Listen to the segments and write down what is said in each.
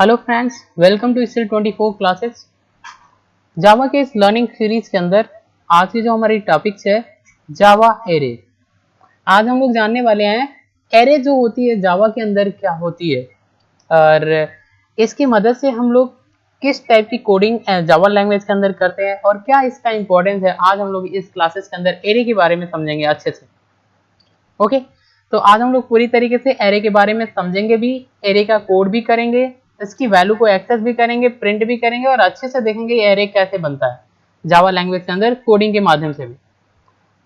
Hello friends, welcome to still 24 classes. Java के इस learning series के अंदर आज की जो हमारी टॉपिक्स है जावा एरे। आज हम लोग जानने वाले हैं एरे जो होती है जावा के अंदर क्या होती है और इसकी मदद से हम लोग किस टाइप की कोडिंग जावा लैंग्वेज के अंदर करते हैं और क्या इसका इंपॉर्टेंस है। आज हम लोग इस क्लासेस के अंदर एरे के बारे में समझेंगे अच्छे से। ओके, तो आज हम लोग पूरी तरीके से एरे के बारे में समझेंगे भी, एरे का कोड भी करेंगे, इसकी वैल्यू को एक्सेस भी करेंगे, प्रिंट भी करेंगे और अच्छे से देखेंगे एरे कैसे बनता है जावा लैंग्वेज के अंदर कोडिंग के माध्यम से भी।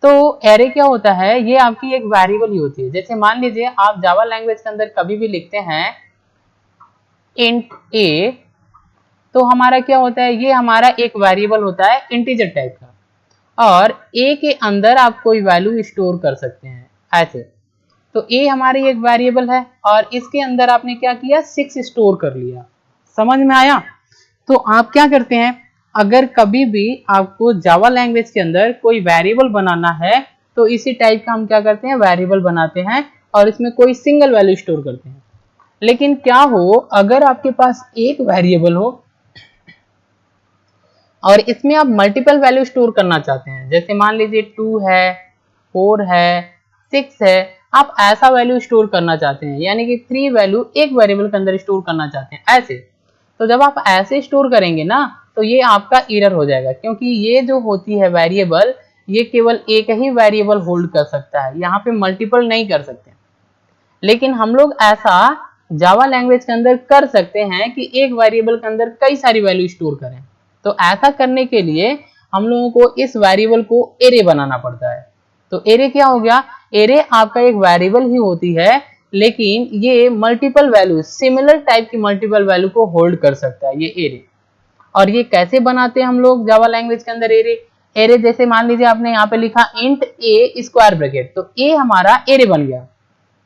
तो एरे क्या होता है, ये आपकी एक वेरिएबल ही होती है। जैसे मान लीजिए आप जावा लैंग्वेज के अंदर कभी भी लिखते हैं इंट ए, तो हमारा क्या होता है, ये हमारा एक वेरिएबल होता है इंटीजर टाइप का और ए के अंदर आप कोई वैल्यू स्टोर कर सकते हैं ऐसे। तो ए हमारी एक वेरिएबल है और इसके अंदर आपने क्या किया, 6 स्टोर कर लिया। समझ में आया? तो आप क्या करते हैं, अगर कभी भी आपको जावा लैंग्वेज के अंदर कोई वेरिएबल बनाना है तो इसी टाइप का हम क्या करते हैं, वेरिएबल बनाते हैं और इसमें कोई सिंगल वैल्यू स्टोर करते हैं। लेकिन क्या हो, अगर आपके पास एक वेरिएबल हो और इसमें आप मल्टीपल वैल्यू स्टोर करना चाहते हैं, जैसे मान लीजिए 2 है, 4 है, 6 है, आप ऐसा वैल्यू स्टोर करना चाहते हैं, यानी कि 3 वैल्यू एक वेरिएबल के अंदर स्टोर करना चाहते हैं ऐसे। तो जब आप ऐसे स्टोर करेंगे ना तो ये आपका एरर हो जाएगा, क्योंकि ये जो होती है वेरिएबल, ये केवल एक ही वेरिएबल होल्ड कर सकता है, यहाँ पे मल्टीपल नहीं कर सकते। लेकिन हम लोग ऐसा जावा लैंग्वेज के अंदर कर सकते हैं कि एक वेरिएबल के अंदर कई सारी वैल्यू स्टोर करें। तो ऐसा करने के लिए हम लोगों को इस वेरिएबल को एरे बनाना पड़ता है। तो एरे क्या हो गया, एरे आपका एक वेरिएबल ही होती है, लेकिन ये मल्टीपल वैल्यू, सिमिलर टाइप की मल्टीपल वैल्यू को होल्ड कर सकता है ये एरे। और ये कैसे बनाते हैं हम लोग जावा लैंग्वेज के अंदर एरे? एरे जैसे मान लीजिए आपने यहाँ पे लिखा इंट ए स्क्वायर ब्रैकेट, तो ए हमारा एरे बन गया।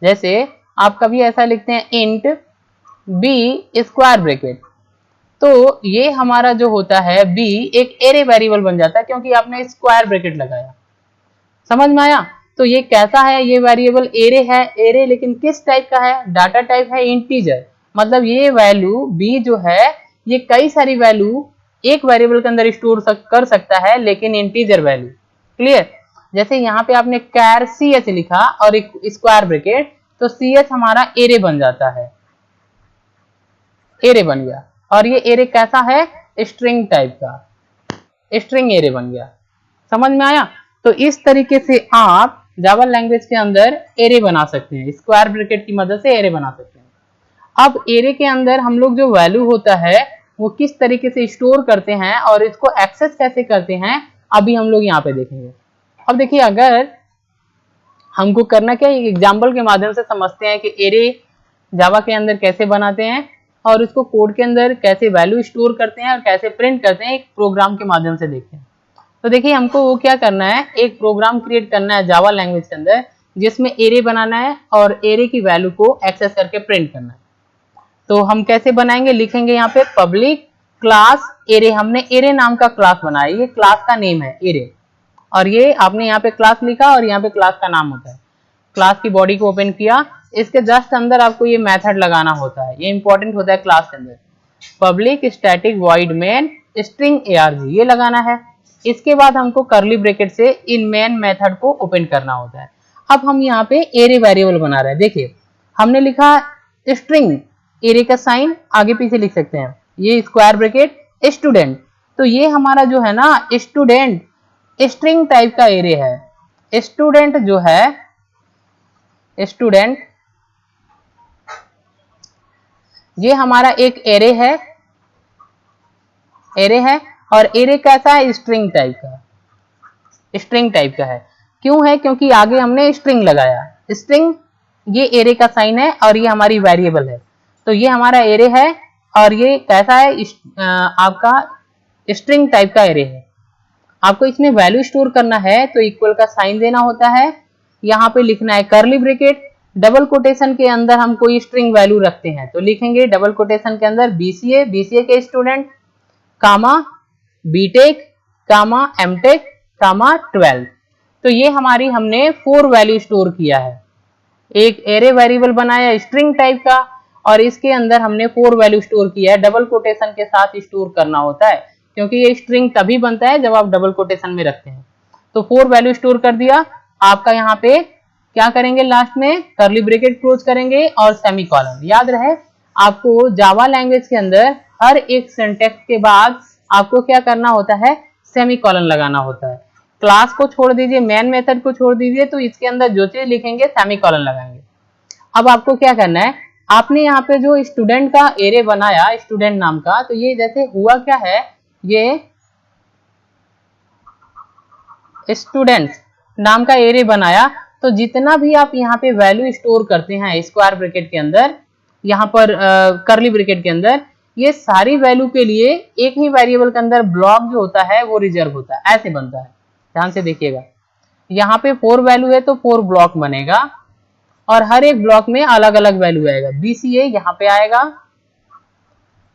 जैसे आप कभी ऐसा लिखते हैं इंट बी स्क्वायर ब्रैकेट, तो ये हमारा जो होता है बी एक एरे वेरिएबल बन जाता है, क्योंकि आपने स्क्वायर ब्रैकेट लगाया। समझ में आया? तो ये कैसा है, ये वेरिएबल एरे है। एरे लेकिन किस टाइप का है, डाटा टाइप है इंटीजर। मतलब ये वैल्यू बी जो है ये कई सारी वैल्यू एक वेरिएबल के अंदर स्टोर कर सकता है, लेकिन इंटीजर वैल्यू। क्लियर? जैसे यहाँ पे आपने कैर सी एच लिखा और एक स्क्वायर ब्रैकेट, तो सी एच हमारा एरे बन जाता है, एरे बन गया। और ये एरे कैसा है, स्ट्रिंग टाइप का, स्ट्रिंग एरे बन गया। समझ में आया? तो इस तरीके से आप जावा लैंग्वेज के अंदर एरे बना सकते हैं, स्क्वायर ब्रैकेट की मदद से एरे बना सकते हैं। अब एरे के अंदर हम लोग जो वैल्यू होता है वो किस तरीके से स्टोर करते हैं और इसको एक्सेस कैसे करते हैं, अभी हम लोग यहाँ पे देखेंगे। अब देखिए, अगर हमको करना क्या, एक एग्जाम्पल के माध्यम से समझते हैं कि एरे जावा के अंदर कैसे बनाते हैं और उसको कोड के अंदर कैसे वैल्यू स्टोर करते हैं और कैसे प्रिंट करते हैं, एक प्रोग्राम के माध्यम से देखते हैं। तो देखिए, हमको वो क्या करना है, एक प्रोग्राम क्रिएट करना है जावा लैंग्वेज के अंदर, जिसमें एरे बनाना है और एरे की वैल्यू को एक्सेस करके प्रिंट करना है। तो हम कैसे बनाएंगे, लिखेंगे यहाँ पे पब्लिक क्लास एरे। हमने एरे नाम का क्लास बनाया, ये क्लास का नेम है एरे, और ये आपने यहाँ पे क्लास लिखा और यहाँ पे क्लास का नाम होता है। क्लास की बॉडी को ओपन किया, इसके जस्ट अंदर आपको ये मेथड लगाना होता है, ये इंपॉर्टेंट होता है क्लास के अंदर। Public static void main string arg ये लगाना है। इसके बाद हमको करली ब्रैकेट से इन मेन मेथड को ओपन करना होता है। अब हम यहाँ पे एरे वेरिएबल बना रहे हैं। देखिए, हमने लिखा स्ट्रिंग, एरे का साइन आगे पीछे लिख सकते हैं, ये स्क्वायर ब्रैकेट स्टूडेंट, तो ये हमारा जो है ना स्टूडेंट स्ट्रिंग टाइप का एरे है। स्टूडेंट जो है, स्टूडेंट ये हमारा एक एरे है, एरे है। और एरे कैसा है, स्ट्रिंग टाइप का, स्ट्रिंग टाइप का है। क्यों है, क्योंकि आगे हमने स्ट्रिंग लगाया। स्ट्रिंग ये एरे का साइन है और ये हमारी वेरिएबल है, तो ये हमारा एरे है। और ये कैसा है, आपका स्ट्रिंग टाइप का एरे है। आपको इसमें वैल्यू स्टोर करना है तो इक्वल का साइन देना होता है, यहाँ पे लिखना है करली ब्रैकेट, डबल कोटेशन के अंदर हम कोई स्ट्रिंग वैल्यू रखते हैं तो लिखेंगे डबल कोटेशन के अंदर बीसीए, बीसीए के स्टूडेंट, कामा बीटेक, कामा एमटेक, कामा 12। तो ये हमारी हमने 4 वैल्यू स्टोर किया है, एक एरे वेरिएबल बनाया स्ट्रिंग टाइप का, और इसके अंदर हमने 4 वैल्यू स्टोर किया है। डबल कोटेशन के साथ स्टोर करना होता है, क्योंकि ये स्ट्रिंग तभी बनता है जब आप डबल कोटेशन में रखते हैं। तो 4 वैल्यू स्टोर कर दिया आपका। यहाँ पे क्या करेंगे, लास्ट में कर्ली ब्रैकेट क्लोज करेंगे और सेमीकोलन। याद रहे आपको जावा लैंग्वेज के अंदर हर एक सिंटैक्स के बाद आपको क्या करना होता है, सेमीकोलन लगाना होता है। क्लास को छोड़ दीजिए, मेन मेथड को छोड़ दीजिए, तो इसके अंदर जो चीज लिखेंगे सेमीकोलन लगाएंगे। अब आपको क्या करना है, आपने यहाँ पे जो स्टूडेंट का एरे बनाया, स्टूडेंट नाम का, तो ये जैसे हुआ क्या है, ये स्टूडेंट्स नाम का एरे बनाया, तो जितना भी आप यहाँ पे वैल्यू स्टोर करते हैं स्क्वायर ब्रैकेट के अंदर, यहाँ पर कर्ली ब्रैकेट के अंदर, ये सारी वैल्यू के लिए एक ही वेरिएबल के अंदर ब्लॉक जो होता है वो रिजर्व होता है, ऐसे बनता है। ध्यान से देखिएगा, यहाँ पे 4 वैल्यू है तो 4 ब्लॉक बनेगा और हर एक ब्लॉक में अलग अलग वैल्यू आएगा। BCA यहाँ पे आएगा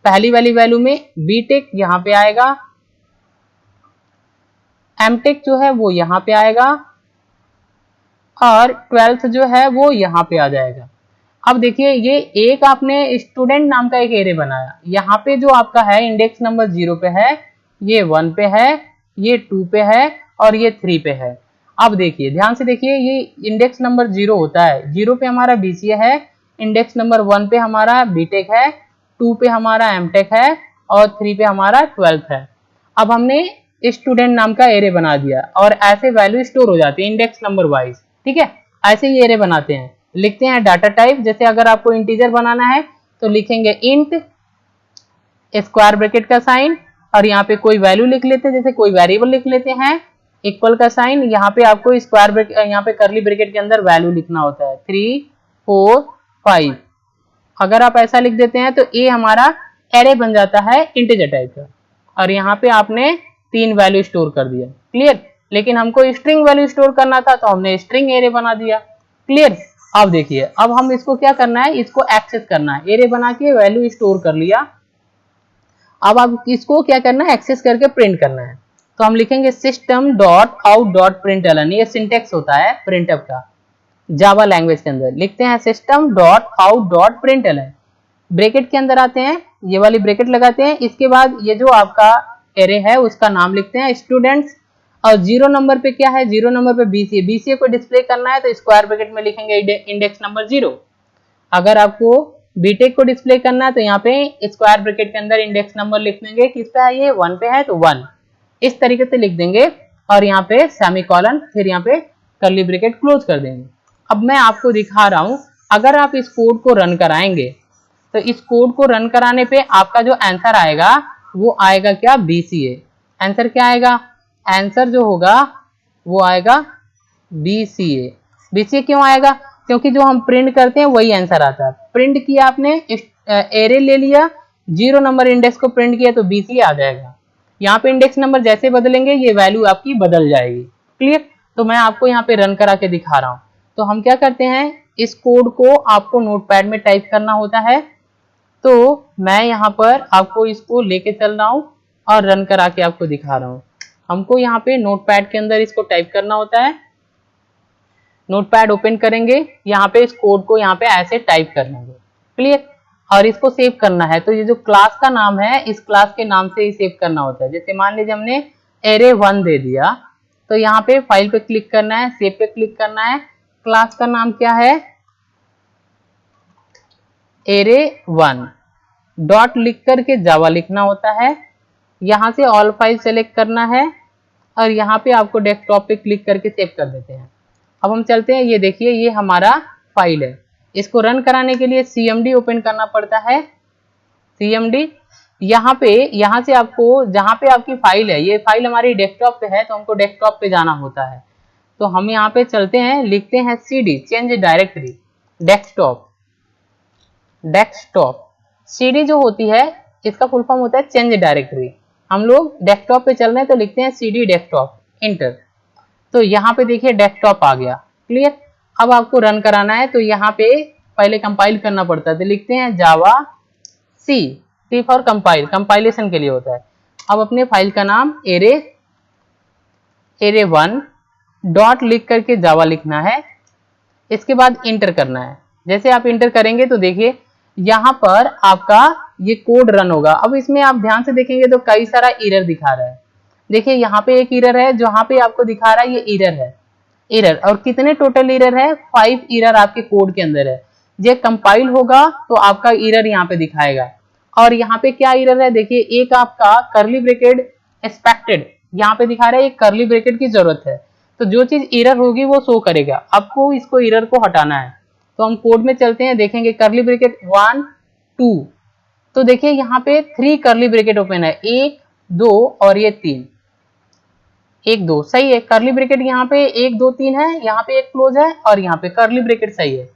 पहली वाली वैल्यू में, BTech यहाँ पे आएगा, MTech जो है वो यहाँ पे आएगा और 12th जो है वो यहाँ पे आ जाएगा। अब देखिए ये एक आपने स्टूडेंट नाम का एक एरे बनाया, यहाँ पे जो आपका है इंडेक्स नंबर 0 पे है, ये 1 पे है, ये 2 पे है और ये 3 पे है। अब देखिए ध्यान से देखिए, ये इंडेक्स नंबर 0 होता है, 0 पे हमारा BCA है, इंडेक्स नंबर 1 पे हमारा BTech है, 2 पे हमारा MTech है और 3 पे हमारा 12th है। अब हमने स्टूडेंट नाम का एरे बना दिया और ऐसे वैल्यू स्टोर हो जाती है इंडेक्स नंबर वाइज। ठीक है, ऐसे ही एरे बनाते हैं, लिखते हैं डाटा टाइप। जैसे अगर आपको इंटीजर बनाना है तो लिखेंगे इंट स्क्वायर ब्रैकेट का साइन और यहाँ पे कोई वैल्यू लिख लेते हैं, जैसे कोई वेरिएबल लिख लेते हैं, इक्वल का साइन, यहाँ पे आपको स्क्वायर ब्रैकेट, यहाँ पे कर्ली ब्रैकेट के अंदर वैल्यू लिखना होता है 3 4 5। अगर आप ऐसा लिख देते हैं तो ये हमारा एरे बन जाता है इंटीजर टाइप का, और यहाँ पे आपने 3 वैल्यू स्टोर कर दिया। क्लियर? लेकिन हमको स्ट्रिंग वैल्यू स्टोर करना था तो हमने स्ट्रिंग एरे बना दिया। क्लियर? अब देखिए, अब हम इसको क्या करना है, इसको एक्सेस करना है। एरे बना के वैल्यू स्टोर कर लिया, अब आप इसको क्या करना है, एक्सेस करके प्रिंट करना है। तो हम लिखेंगे system dot out dot println, ये सिंटेक्स होता है प्रिंटफ का जावा लैंग्वेज के अंदर। लिखते हैं system dot out dot println, bracket के अंदर आते हैं, ये वाली ब्रैकेट लगाते हैं, इसके बाद ये जो आपका एरे है उसका नाम लिखते हैं स्टूडेंट्स, और 0 नंबर पे क्या है, 0 नंबर पे BCA को डिस्प्ले करना है तो स्क्वायर ब्रैकेट में लिखेंगे इंडेक्स नंबर 0। अगर आपको BTech को डिस्प्ले करना है तो यहाँ पे स्क्वायर ब्रैकेट के अंदर इंडेक्स नंबर लिख देंगे, किस पे है, ये 1 पे है तो 1, इस तरीके से लिख देंगे और यहाँ पे सेमीकोलन, फिर यहाँ पे कर्ली ब्रैकेट क्लोज कर देंगे। अब मैं आपको दिखा रहा हूँ, अगर आप इस कोड को रन कराएंगे तो इस कोड को रन कराने पे आपका जो आंसर आएगा वो आएगा क्या, BCA। आंसर क्या आएगा, आंसर जो होगा वो आएगा BCA। BCA क्यों आएगा, क्योंकि जो हम प्रिंट करते हैं वही आंसर आता है। प्रिंट किया आपने, एरे ले लिया, 0 नंबर इंडेक्स को प्रिंट किया तो BCA आ जाएगा। यहाँ पे इंडेक्स नंबर जैसे बदलेंगे ये वैल्यू आपकी बदल जाएगी। क्लियर? तो मैं आपको यहाँ पे रन करा के दिखा रहा हूँ। तो हम क्या करते हैं, इस कोड को आपको नोटपैड में टाइप करना होता है, तो मैं यहाँ पर आपको इसको लेके चल रहा हूँ और रन करा के आपको दिखा रहा हूँ। हमको यहाँ पे नोटपैड के अंदर इसको टाइप करना होता है, नोटपैड ओपन करेंगे, यहाँ पे इस कोड को यहाँ पे ऐसे टाइप कर लेंगे। क्लियर? और इसको सेव करना है, तो ये जो क्लास का नाम है इस क्लास के नाम से ही सेव करना होता है। जैसे मान लीजिए हमने एरे 1 दे दिया, तो यहाँ पे फाइल पे क्लिक करना है, सेव पे क्लिक करना है, क्लास का नाम क्या है, एरे 1, डॉट लिख करके जावा लिखना होता है, यहाँ से ऑल फाइल सेलेक्ट करना है और यहाँ पे आपको डेस्कटॉप पे क्लिक करके सेव कर देते हैं। अब हम चलते हैं, ये देखिए ये हमारा फाइल है, इसको रन कराने के लिए CMD ओपन करना पड़ता है। CMD यहाँ पे, यहाँ से आपको जहाँ पे आपकी फाइल है, ये फाइल हमारी डेस्कटॉप पे है तो हमको डेस्कटॉप पे जाना होता है। तो हम यहाँ पे चलते हैं, लिखते हैं CD change directory desktop. Desktop CD जो होती है इसका फुल फॉर्म होता है चेंज डायरेक्टरी। हम लोग डेस्कटॉप पे चल रहे हैं तो लिखते हैं CD डेस्कटॉप, इंटर। तो यहाँ पे देखिए डेस्कटॉप आ गया। क्लियर? अब आपको रन कराना है तो यहाँ पे पहले कंपाइल करना पड़ता है, तो लिखते हैं जावा C फॉर कंपाइल, कंपाइलेशन के लिए होता है। अब अपने फाइल का नाम एरे 1 डॉट लिख करके जावा लिखना है, इसके बाद इंटर करना है। जैसे आप इंटर करेंगे तो देखिए यहाँ पर आपका ये कोड रन होगा। अब इसमें आप ध्यान से देखेंगे तो कई सारा एरर दिखा रहा है। देखिए यहाँ पे एक एरर है, जहाँ पे आपको दिखा रहा है ये एरर है, एरर। और कितने टोटल एरर है? 5 एरर आपके कोड के अंदर है। ये कंपाइल होगा तो आपका एरर यहाँ पे दिखाएगा। और यहाँ पे क्या एरर है? देखिए एक आपका करली ब्रैकेट एक्सपेक्टेड यहाँ पे दिखा रहा है, एक करली ब्रैकेट की जरूरत है। तो जो चीज एरर होगी वो शो करेगा, आपको इसको एरर को हटाना है। तो हम कोड में चलते हैं, देखेंगे करली ब्रैकेट 1 2। तो देखिए यहाँ पे 3 करली ब्रैकेट ओपन है, 1 2 और ये 3, 1 2 सही है। करली ब्रैकेट यहाँ पे 1 2 3 है, यहाँ पे एक क्लोज है और यहाँ पे करली ब्रैकेट सही है।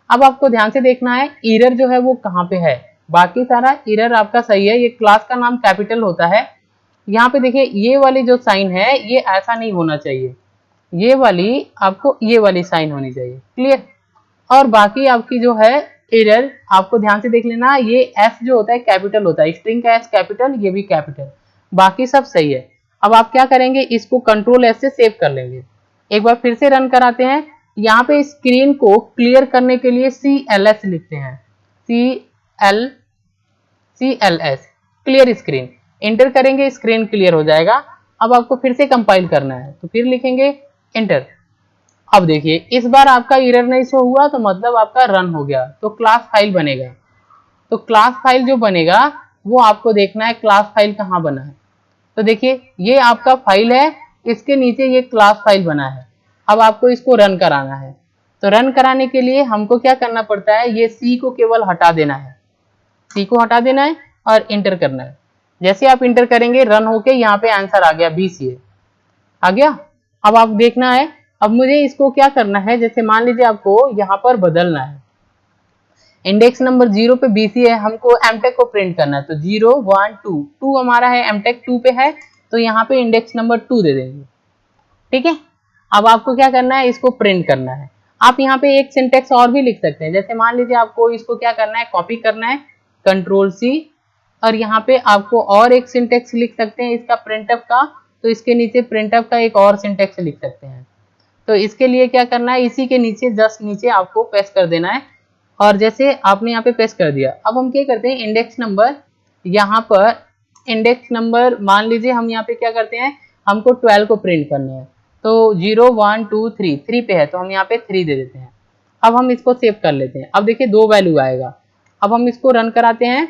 अब आपको ध्यान से देखना है एरर जो है वो कहाँ पे है। बाकी सारा एरर आपका सही है। ये क्लास का नाम कैपिटल होता है। यहाँ पे देखिए ये वाली जो साइन है ये ऐसा नहीं होना चाहिए, ये वाली आपको ये वाली साइन होनी चाहिए। क्लियर? और बाकी आपकी जो है एरर आपको ध्यान से देख लेना, ये एस जो होता है कैपिटल होता है, स्ट्रिंग का एस कैपिटल, ये भी कैपिटल, बाकी सब सही है। अब आप क्या करेंगे, इसको कंट्रोल एस से सेव कर लेंगे। एक बार फिर से रन कराते हैं। यहाँ पे स्क्रीन को क्लियर करने के लिए CLS लिखते हैं, CLS क्लियर स्क्रीन, एंटर करेंगे, स्क्रीन क्लियर हो जाएगा। अब आपको फिर से कंपाइल करना है तो फिर लिखेंगे एंटर। अब देखिए इस बार आपका एरर नहीं शो हुआ, तो मतलब आपका रन हो गया। तो क्लास फाइल बनेगा। तो क्लास फाइल जो बनेगा वो आपको देखना है क्लास फाइल कहाँ बना है। तो देखिए ये आपका फाइल है, इसके नीचे ये क्लास फाइल बना है। अब आपको इसको रन कराना है। तो रन कराने के लिए हमको क्या करना पड़ता है, ये सी को केवल हटा देना है, सी को हटा देना है और इंटर करना है। जैसे आप इंटर करेंगे रन होके यहाँ पे आंसर आ गया, BCA आ गया। अब आप देखना है, अब मुझे इसको क्या करना है, जैसे मान लीजिए आपको यहाँ पर बदलना है, इंडेक्स नंबर 0 पे BCA है, हमको एमटेक को प्रिंट करना है। तो 0 1 2 2 हमारा है, एमटेक 2 पे है, तो यहाँ पे इंडेक्स नंबर 2 दे देंगे। ठीक है, अब आपको क्या करना है, इसको प्रिंट करना है। आप यहाँ पे एक सिंटेक्स और भी लिख सकते हैं, जैसे मान लीजिए आपको इसको क्या करना है, कॉपी करना है, Ctrl+C, और यहाँ पे आपको और एक सिंटेक्स लिख सकते हैं इसका प्रिंटफ का, तो इसके नीचे प्रिंटफ का एक और सिंटेक्स लिख सकते हैं। तो इसके लिए क्या करना है, इसी के नीचे जस्ट नीचे आपको पेस्ट कर देना है। और जैसे आपने यहाँ पे पेस्ट कर दिया, अब हम क्या करते हैं, इंडेक्स नंबर, यहाँ पर इंडेक्स नंबर मान लीजिए हम यहाँ पे क्या करते हैं, हमको 12 को प्रिंट करना है। तो 0 1 2 3 3 पे है, तो हम यहाँ पे 3 दे देते हैं। अब हम इसको सेव कर लेते हैं। अब देखिए 2 वैल्यू आएगा। अब हम इसको रन कराते हैं,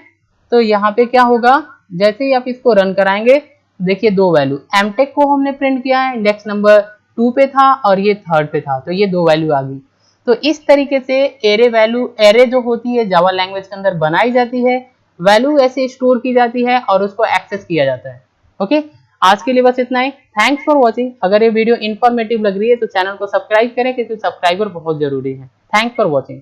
तो यहाँ पे क्या होगा, जैसे ही आप इसको रन कराएंगे, देखिए 2 वैल्यू, एमटेक को हमने प्रिंट किया है, इंडेक्स नंबर 2 पे था और ये 3rd पे था, तो ये 2 वैल्यू आ गई। तो इस तरीके से एरे वैल्यू, एरे जो होती है जावा लैंग्वेज के अंदर बनाई जाती है, वैल्यू ऐसे स्टोर की जाती है और उसको एक्सेस किया जाता है। ओके, आज के लिए बस इतना ही। Thanks for watching. अगर ये वीडियो इन्फॉर्मेटिव लग रही है तो चैनल को सब्सक्राइब करें, क्योंकि सब्सक्राइबर बहुत जरूरी है। Thanks for watching.